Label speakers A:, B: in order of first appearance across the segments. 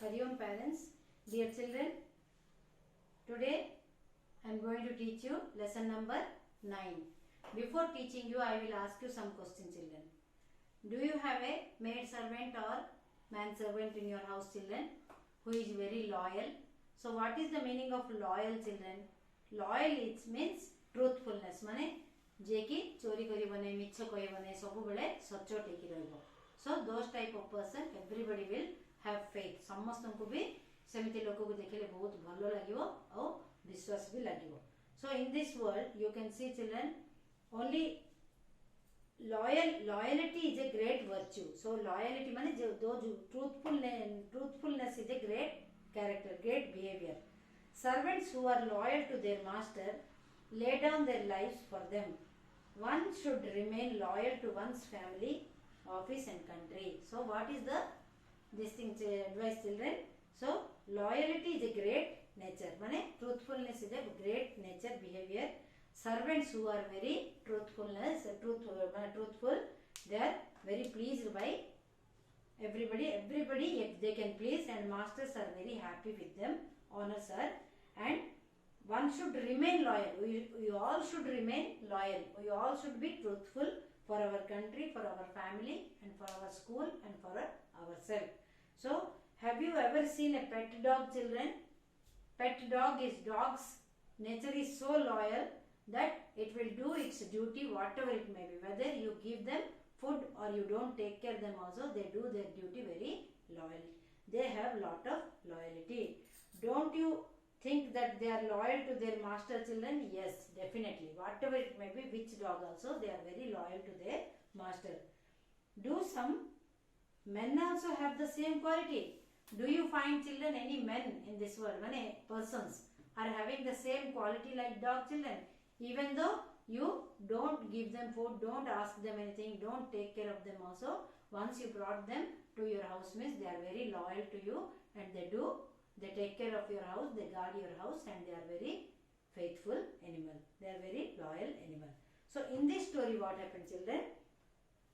A: Hari Om parents, dear children, today I am going to teach you lesson number 9. Before teaching you, I will ask you some questions, children. Do you have a maid servant or man servant in your house, children, who is very loyal? So what is the meaning of loyal, children? Loyal it means truthfulness, माने जे कि चोरी करिबने मिछ कहिबने सब बेले सच्चोट हेकि रहइबो. So those type of person everybody will have faith. समस्त को भी सेमिति लोक को देखले बहुत भलो लागिवो और विश्वास भी लागिवो. So in this world you can see, children, only loyalty is a great virtue. So loyalty माने जो truthfulness is a great character, great behavior. Servants who are loyal to their master lay down their lives for them. One should remain loyal to one's family, office and country. So what is the this thing advice, children? So loyalty is a great nature, माने truthfulness is a great nature behavior. Servants who are very truthful, they are very pleased by everybody if they can please, and masters are very happy with them, honors her. And one should remain loyal. We all should remain loyal. We all should be truthful for our country, for our family, and for our school, and for ourselves. So have you ever seen a pet dog, children? Pet dog is dog's nature is so loyal that it will do its duty whatever it may be. Whether you give them food or you don't take care of them also, they do their duty very loyal. They have lot of loyalty. Don't you think that they are loyal to their master, children? Yes, definitely. Whatever it may be, which dog also, they are very loyal to their master. Do some men also have the same quality? Do you find, children, any men in this world, many persons are having the same quality like dog, children? Even though you don't give them food, don't ask them anything, don't take care of them also, once you brought them to your house means they are very loyal to you, and they take care of your house, they guard your house, and they are very faithful animal. They are very loyal animal. So in this story what happened, children?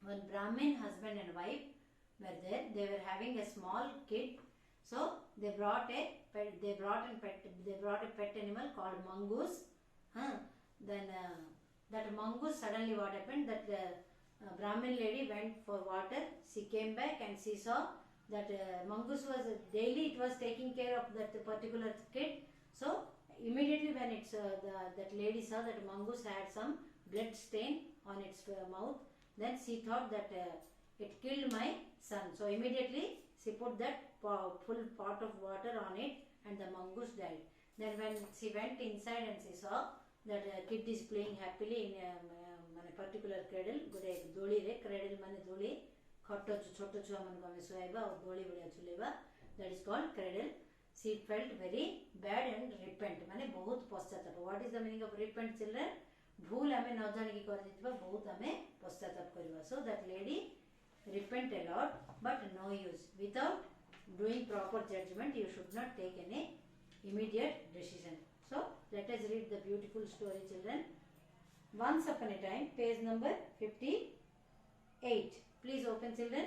A: One Brahmin husband and wife were there. They were having a small kid. So they brought a pet animal called mongoose. Then that mongoose, suddenly what happened, that Brahmin lady went for water. She came back and she saw that mongoose was daily it was taking care of that particular kid. So immediately when it's that lady saw that mongoose had some blood stain on its mouth, then she thought that it killed my son. So immediately she put that full pot of water on it, and the mongoose died. Then when she went inside and she saw that kid is playing happily in a particular cradle, गोटे दोली रे, cradle माने दोली, खट्ट छोट छुआ मन को हमें सुहाइबा और दोली बड़िया झुलेबा, that is called cradle. She felt very bad and repent, माने बहुत पश्चाताप. What is the meaning of repent, children? भूल हमें न जाने की कर देथिबा, बहुत हमें पश्चाताप करिबा. So that lady repent a lot, but no use. Without doing proper judgment, you should not take any immediate decision. So let us read the beautiful story, children. Once upon a time, page number 58. Please open, children.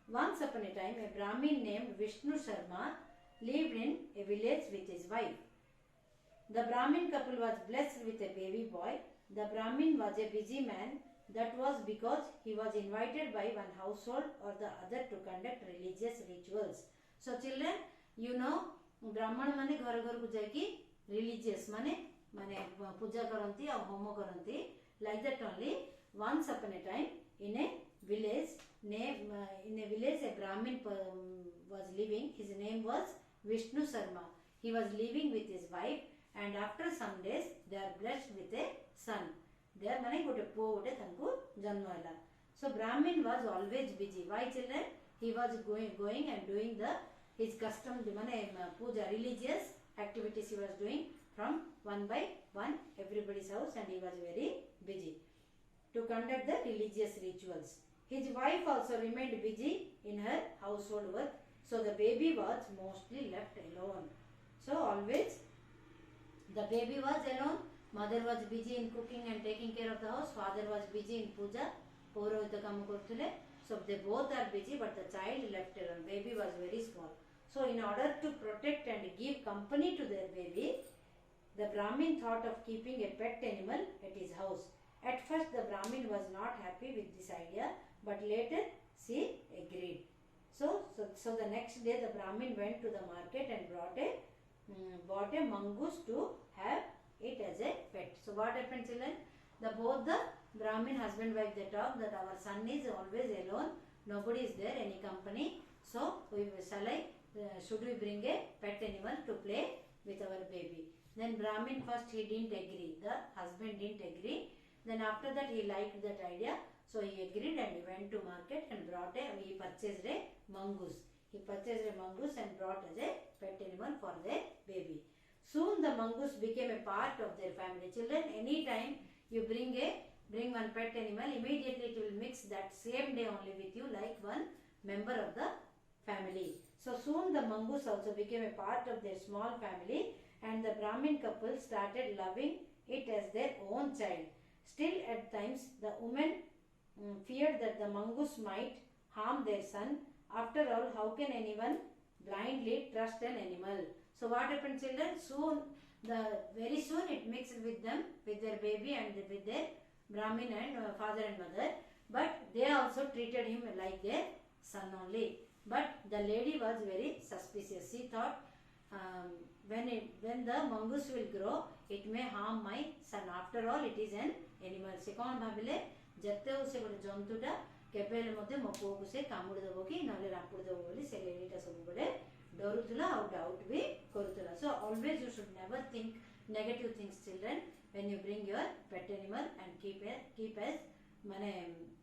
A: Once upon a time, a Brahmin named Vishnu Sharma lived in a village with his wife. The Brahmin couple was blessed with a baby boy. The Brahmin was a busy man. That was because he was invited by one household or the other to conduct religious rituals. So children, you know, Brahman माने घर घर को जाके religious माने पूजा करंती और home करंती. Like that only, once upon a time in a village, a Brahmin was living. His name was Vishnu Sharma. He was living with his wife, and after some days they are blessed with a son. There माने गोटे पुओ गोटे तांको जन्म होला. So Brahmin was always busy. Why, children? He was going and doing his custom माने puja, religious activities he was doing from one by one everybody's house, and he was very busy to conduct the religious rituals. His wife also remained busy in her household work, so the baby was mostly left alone. So always the baby was alone. Mother was busy in cooking and taking care of the house. Father was busy in puja, porohita kaam korthule. So they both are busy, but the child left alone. Baby was very small. So in order to protect and give company to their baby, the Brahmin thought of keeping a pet animal at his house. At first the Brahmin was not happy with this idea, but later she agreed. So the next day the Brahmin went to the market and bought a mongoose to have it as a pet. So what happened, children? Both the Brahmin husband wife, they talk that our son is always alone, nobody is there, any company. So should we bring a pet animal to play with our baby? Then Brahmin first he didn't agree. The husband didn't agree. Then after that he liked that idea. So he agreed and he went to market and he purchased a mongoose. He purchased a mongoose and brought as a pet animal for their baby. Soon the mongoose became a part of their family. Children, anytime you bring one pet animal, immediately it will mix that same day only with you like one member of the family. So soon the mongoose also became a part of their small family, and the Brahmin couple started loving it as their own child. Still at times the women feared that the mongoose might harm their son. After all, how can anyone blindly trust an animal? So what happened, children? Very soon it mixed with them, with their baby and with their Brahmin and father and mother. But they also treated him like their son only. But the lady was very suspicious. She thought, when the mongoose will grow, it may harm my son. After all, it is an animal. Se kon bhabile jette se gote jantuta kebele modhe mo puoku se kamudi debo ki nale rapudi debo boli se lady ta sabu bole dorutula or doubt bi korutula. So always you should never think negative things, children, when you bring your pet animal and keep as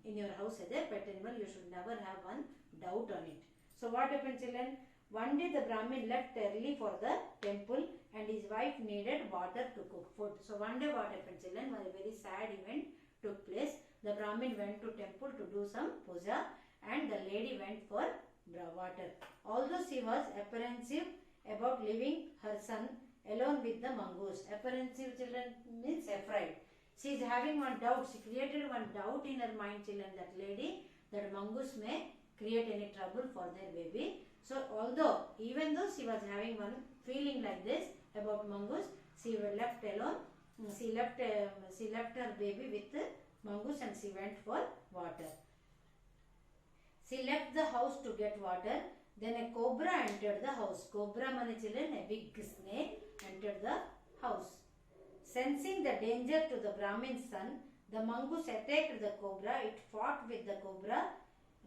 A: in your house as a pet animal. You should never have one doubt on it. So what happened, children? One day the Brahmin left early for the temple and his wife needed water to cook food. So one day what happened, children? A very sad event took place. The Brahmin went to temple to do some puja and the lady went for water. Although she was apprehensive about leaving her son alone with the mongoose. Apprehensive, children, means afraid. She is having one doubt. She created one doubt in her mind, children, that lady, that mongoose may create any trouble for their baby. So even though she was having one feeling like this about mongoose, she was left alone. She left her baby with mongoose and she went for water. She left the house to get water. Then a cobra entered the house. Cobra means, children, a big snake entered the house. Sensing the danger to the Brahmin's son, the mongoose attacked the cobra. It fought with the cobra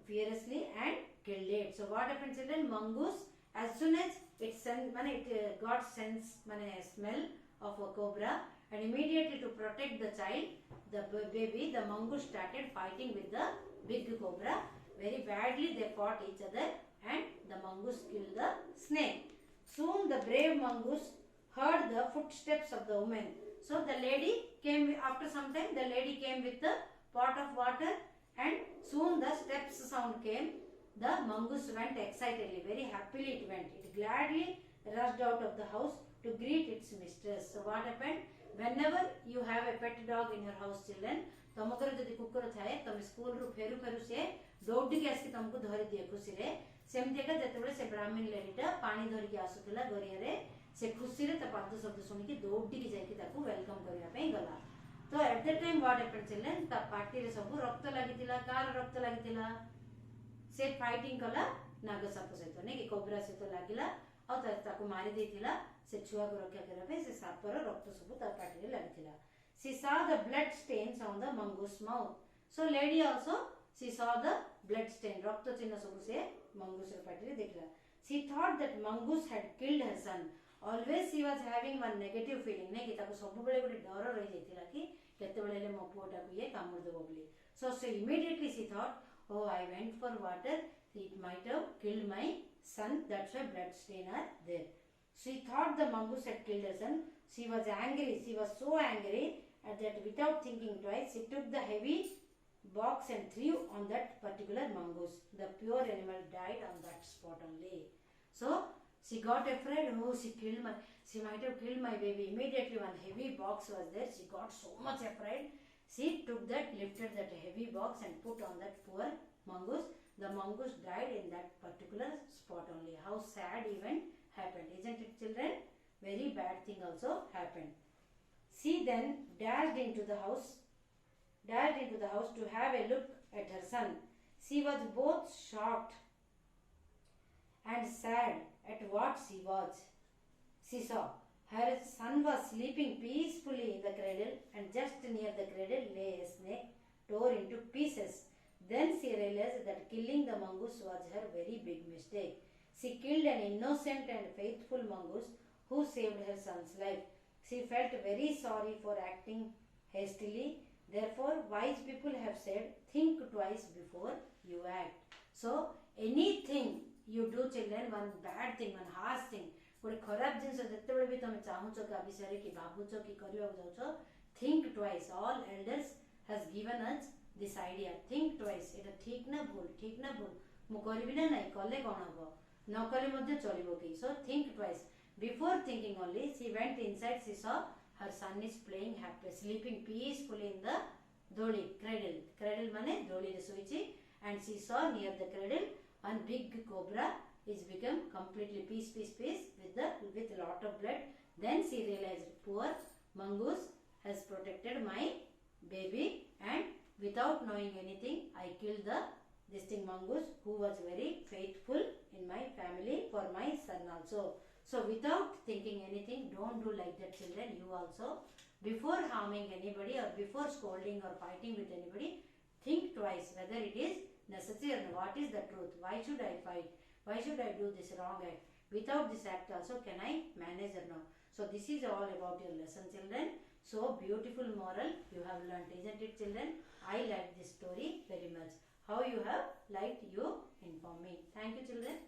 A: furiously and killed it. So what happened, children? Mongoose, as soon as it got smell of a cobra, and immediately to protect the child, the baby, the mongoose started fighting with the big cobra. Very badly they fought each other and the mongoose killed the snake. Soon the brave mongoose heard the footsteps of the woman. So the lady came, after some time the lady came with the pot of water and soon the steps sound came. The mongoose went excitedly, very happily it went. It gladly rushed out of the house to greet its mistress. So what happened? Whenever you have a pet dog in your house, children, तमकर जदि कुकुर थाए तमे school रु फेरु फेरु से दौड़ी के आसी तुमको धरि दिए खुशी रे सेमते का जतबे से ब्राह्मण लेडीटा पानी धरि के आसुतला गरिया रे से खुशी रे त पाद शब्द सुनि के दौड़ी के जाई के ताको वेलकम करिया पे गला. तो at the time what happened, children, ता पार्टी रे सब रक्त लागितिला. कार रक्त लागितिला? से फाइटिंग कला नाग साप सहित ने कि कोबरा सहित लागिला और ताको मारी देतिला. से छुआ को रक्षा करबा पे से सापर रक्त सब ता पार्टी रे लागितिला. She saw the blood stains on the mongoose mouth. So lady also, she saw the blood stain. रक्त चिन्ह सब से mongoose रे पार्टी रे देखला. She thought that mongoose had killed her son. Always she was having one negative feeling ने कि ताको सब बेले गोटे डर रही जाइतिला कि केते बेले ले मो पुओटा को ये कामड़ देबो बोली. So immediately she thought, oh, I went for water, it might have killed my son, that's why blood stain are there. She thought the mongoose had killed her son. She was angry. She was so angry that without thinking twice, she took the heavy box and threw on that particular mongoose. The pure animal died on that spot only. So she got afraid. Oh, she might have killed my baby. Immediately one heavy box was there. She got so much afraid. She took that, lifted that heavy box and put on that poor mongoose. the mongoose died in that particular spot only. How sad event happened, isn't it, children? Very bad thing also happened. She then dashed into the house to have a look at her son. She was both shocked and sad at what she saw. Her son was sleeping peacefully in the cradle, and just near the cradle lay a snake tore into pieces. Then she realized that killing the mongoose was her very big mistake. She killed an innocent and faithful mongoose who saved her son's life. She felt very sorry for acting hastily. Therefore, wise people have said, think twice before you act. So, anything you do, children, one bad thing, one harsh thing, गोटे खराब जिनस जिते भी तुम चाहूच क्या विषय कि भावुच कि करने think twice all elders has given us this idea think twice एटा ठीक ना भूल मु करबी ना नहीं कले कौन हम न कले चलो कि so think twice before thinking only she went inside she saw her son is playing happy sleeping peacefully in the दोली क्रेडल माने दोली रे सोइची and she saw near the cradle one big cobra is become completely piece with lot of blood. Then she realized poor mongoose has protected my baby, and without knowing anything I killed this thing mongoose who was very faithful in my family for my son also. So without thinking anything, don't do like that, children. You also, before harming anybody or before scolding or fighting with anybody, think twice whether it is necessary or what is the truth. Why should I fight? Why should I do this wrong act? Without this act also, can I manage or no? So this is all about your lesson, children. So beautiful moral you have learnt, isn't it, children? I like this story very much. How you have liked, you inform me. Thank you, children.